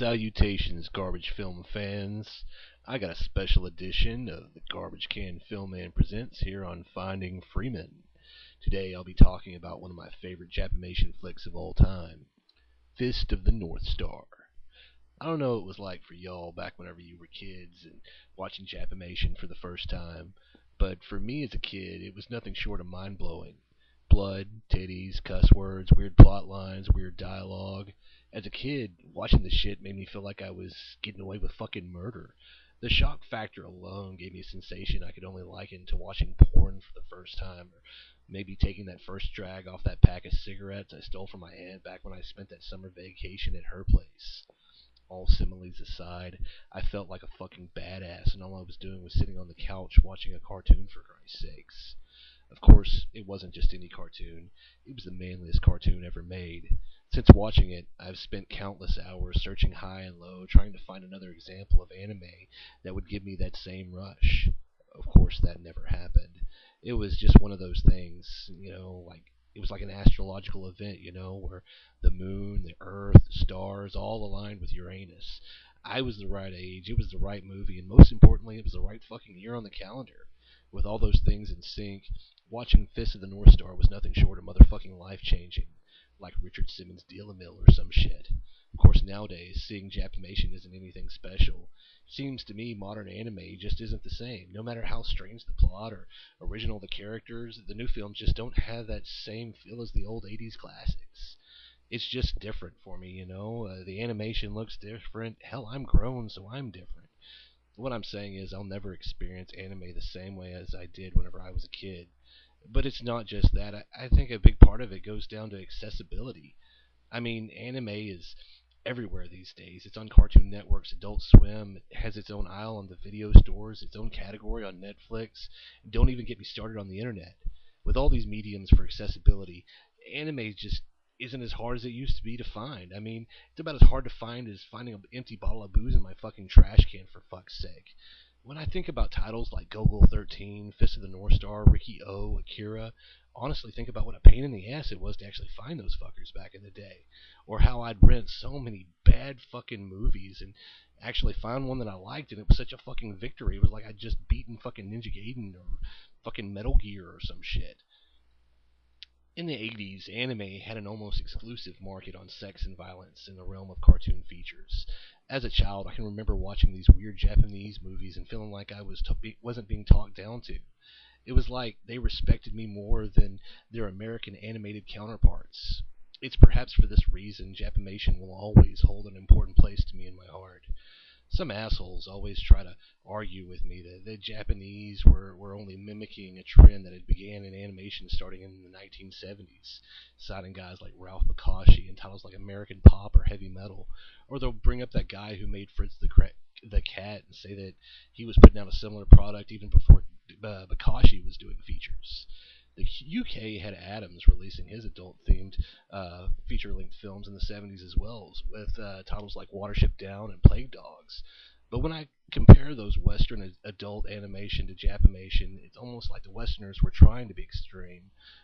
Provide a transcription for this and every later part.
Salutations, Garbage Film fans. I got a special edition of the Garbage Can Film Man Presents here on Finding Freeman. Today I'll be talking about one of my favorite Japimation flicks of all time, Fist of the North Star. I don't know what it was like for y'all back whenever you were kids and watching Japimation for the first time, but for me as a kid, it was nothing short of mind-blowing. Blood, titties, cuss words, weird plot lines, weird dialogue. As a kid, watching this shit made me feel like I was getting away with fucking murder. The shock factor alone gave me a sensation I could only liken to watching porn for the first time, or maybe taking that first drag off that pack of cigarettes I stole from my aunt back when I spent that summer vacation at her place. All similes aside, I felt like a fucking badass, and all I was doing was sitting on the couch watching a cartoon for Christ's sakes. Of course, it wasn't just any cartoon. It was the manliest cartoon ever made. Since watching it, I've spent countless hours searching high and low, trying to find another example of anime that would give me that same rush. Of course, that never happened. It was just one of those things, like it was like an astrological event, where the moon, the earth, the stars all aligned with Uranus. I was the right age, it was the right movie, and most importantly, it was the right fucking year on the calendar. With all those things in sync, watching Fist of the North Star was nothing short of motherfucking life-changing, like Richard Simmons' Deal-A-Mill or some shit. Of course, nowadays, seeing Japimation isn't anything special. Seems to me modern anime just isn't the same. No matter how strange the plot or original the characters, the new films just don't have that same feel as the old 80s classics. It's just different for me. The animation looks different. Hell, I'm grown, so I'm different. What I'm saying is I'll never experience anime the same way as I did whenever I was a kid. But it's not just that. I think a big part of it goes down to accessibility. I mean, anime is everywhere these days. It's on Cartoon Network's Adult Swim. It has its own aisle on the video stores, its own category on Netflix. Don't even get me started on the internet. With all these mediums for accessibility, anime just isn't as hard as it used to be to find. I mean, it's about as hard to find as finding an empty bottle of booze in my fucking trash can, for fuck's sake. When I think about titles like Gogol 13, Fist of the North Star, Ricky O, Akira, honestly think about what a pain in the ass it was to actually find those fuckers back in the day. Or how I'd rent so many bad fucking movies and actually found one that I liked, and it was such a fucking victory. It was like I'd just beaten fucking Ninja Gaiden or fucking Metal Gear or some shit. In the 80s, anime had an almost exclusive market on sex and violence in the realm of cartoon features. As a child, I can remember watching these weird Japanese movies and feeling like I wasn't being talked down to. It was like they respected me more than their American animated counterparts. It's perhaps for this reason Japimation will always hold an important place to me in my heart. Some assholes always try to argue with me that the Japanese were only mimicking a trend that had began in animation starting in the 1970s, citing guys like Ralph Bakshi and titles like American Pop or Heavy Metal. Or they'll bring up that guy who made Fritz the Cat and say that he was putting out a similar product even before Bakshi was doing features. The UK had Adams releasing his adult-themed feature-length films in the 70s as well, with titles like Watership Down and Plague Dogs. But when I compare those Western adult animation to Japimation, it's almost like the Westerners were trying to be extreme,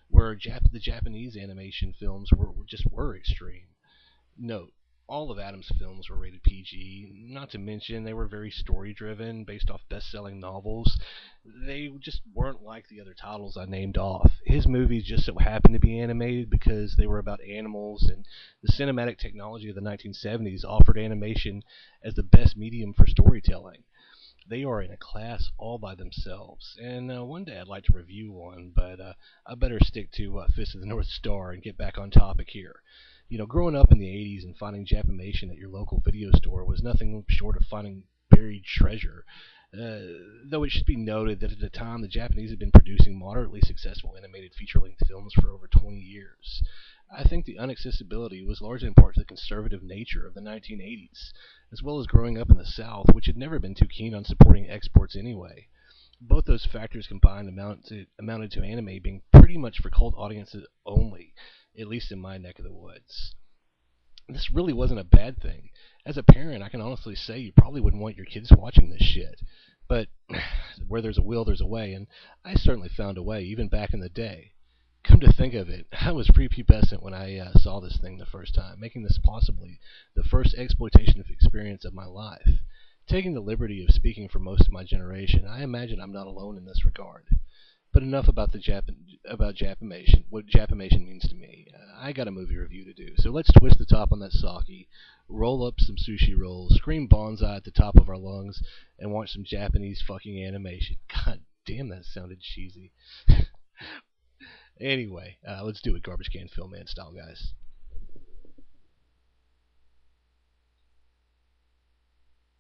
where the Japanese animation films were extreme. Note, all of Adams' films were rated PG, not to mention they were very story-driven, based off best-selling novels. They just weren't like the other titles I named off. His movies just so happened to be animated because they were about animals, and the cinematic technology of the 1970s offered animation as the best medium for storytelling. They are in a class all by themselves, and one day I'd like to review one, but I better stick to Fist of the North Star and get back on topic here. Growing up in the 80s and finding Japimation at your local video store was nothing short of finding buried treasure. Though it should be noted that at the time the Japanese had been producing moderately successful animated feature-length films for over 20 years. I think the inaccessibility was largely in part to the conservative nature of the 1980s, as well as growing up in the South, which had never been too keen on supporting exports anyway. Both those factors combined amounted to anime being pretty much for cult audiences only, at least in my neck of the woods. This really wasn't a bad thing. As a parent, I can honestly say you probably wouldn't want your kids watching this shit. But where there's a will, there's a way, and I certainly found a way, even back in the day. Come to think of it, I was prepubescent when I saw this thing the first time, making this possibly the first exploitation of experience of my life. Taking the liberty of speaking for most of my generation, I imagine I'm not alone in this regard. But enough about about Japimation, what Japimation means to me. I got a movie review to do, so let's twist the top on that sake, roll up some sushi rolls, scream bonsai at the top of our lungs, and watch some Japanese fucking animation. God damn, that sounded cheesy. Anyway, let's do it, Garbage Can Film Man style, guys.